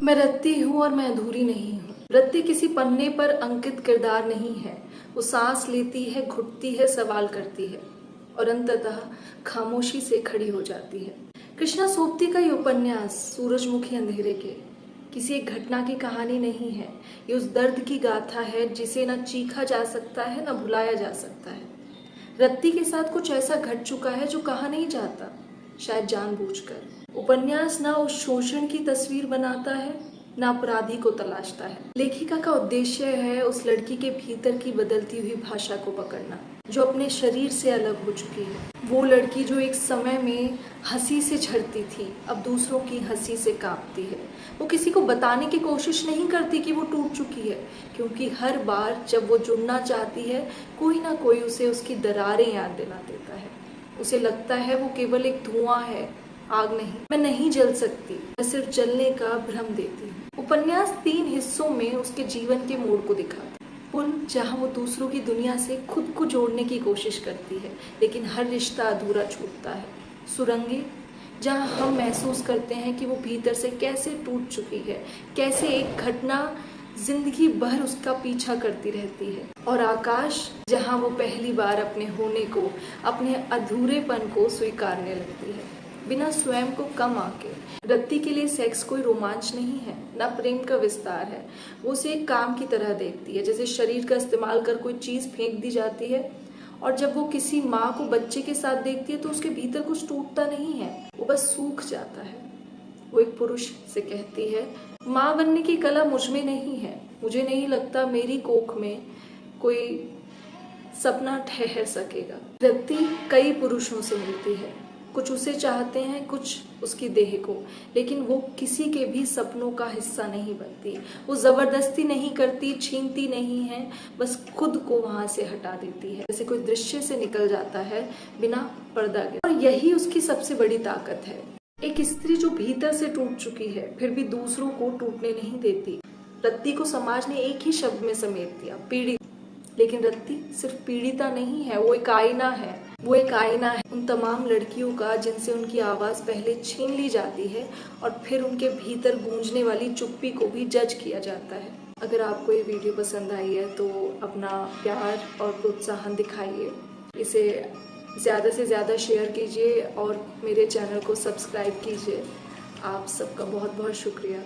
मैं रत्ती हूँ और मैं अधूरी नहीं हूँ। रत्ती किसी पन्ने पर अंकित किरदार नहीं है। वो सांस लेती है, घुटती है, सवाल करती है और अंततः खामोशी से खड़ी हो जाती है। कृष्णा सोबती का ये उपन्यास सूरजमुखी अंधेरे के किसी एक घटना की कहानी नहीं है। ये उस दर्द की गाथा है जिसे न चीखा जा सकता है, न भुलाया जा सकता है। रत्ती के साथ कुछ ऐसा घट चुका है जो कहा नहीं जाता, शायद जानबूझकर। उपन्यास ना उस शोषण की तस्वीर बनाता है, ना अपराधी को तलाशता है। लेखिका का उद्देश्य है उस लड़की के भीतर की बदलती हुई भाषा को पकड़ना, जो अपने शरीर से अलग हो चुकी है। वो लड़की जो एक समय में हंसी से झड़ती थी, अब दूसरों की हंसी से कांपती है। वो किसी को बताने की कोशिश नहीं करती कि वो टूट चुकी है, क्योंकि हर बार जब वो जुड़ना चाहती है, कोई ना कोई उसे उसकी दरारें याद दिला देता है। उसे लगता है वो केवल एक धुआं है, आग नहीं। मैं नहीं जल सकती, मैं सिर्फ जलने का भ्रम देती हूँ। उपन्यास 3 हिस्सों में उसके जीवन के मोड़ को दिखाता है। पुल, जहाँ वो दूसरों की दुनिया से खुद को जोड़ने की कोशिश करती है, लेकिन हर रिश्ता अधूरा छूटता है। सुरंगें, जहाँ हम महसूस करते हैं कि वो भीतर से कैसे टूट चुकी है, कैसे एक घटना जिंदगी भर उसका पीछा करती रहती है। और आकाश, जहाँ वो पहली बार अपने होने को, अपने अधूरेपन को स्वीकारने लगती है, बिना स्वयं को कम आके। रत्ती के लिए सेक्स कोई रोमांच नहीं है, ना प्रेम का विस्तार है। वो उसे एक काम की तरह देखती है, जैसे शरीर का इस्तेमाल कर कोई चीज फेंक दी जाती है। और जब वो किसी माँ को बच्चे के साथ देखती है तो उसके भीतर कुछ टूटता नहीं है, वो बस सूख जाता है। वो एक पुरुष से कहती है, माँ बनने की कला मुझ में नहीं है। मुझे नहीं लगता मेरी कोख में कोई सपना ठहर सकेगा। रत्ती कई पुरुषों से मिलती है, कुछ उसे चाहते हैं, कुछ उसकी देह को, लेकिन वो किसी के भी सपनों का हिस्सा नहीं बनती। वो जबरदस्ती नहीं करती, छीनती नहीं है, बस खुद को वहां से हटा देती है, जैसे कोई दृश्य से निकल जाता है बिना पर्दा के। और यही उसकी सबसे बड़ी ताकत है। एक स्त्री जो भीतर से टूट चुकी है, फिर भी दूसरों को टूटने नहीं देती। रत्ती को समाज ने एक ही शब्द में समेट दिया, पीड़ित। लेकिन रत्ती सिर्फ पीड़िता नहीं है, वो एक आईना है। वो एक आईना है उन तमाम लड़कियों का जिनसे उनकी आवाज पहले छीन ली जाती है और फिर उनके भीतर गूंजने वाली चुप्पी को भी जज किया जाता है। अगर आपको ये वीडियो पसंद आई है तो अपना प्यार और प्रोत्साहन दिखाइए, इसे ज़्यादा से ज़्यादा शेयर कीजिए और मेरे चैनल को सब्सक्राइब कीजिए। आप सबका बहुत बहुत शुक्रिया।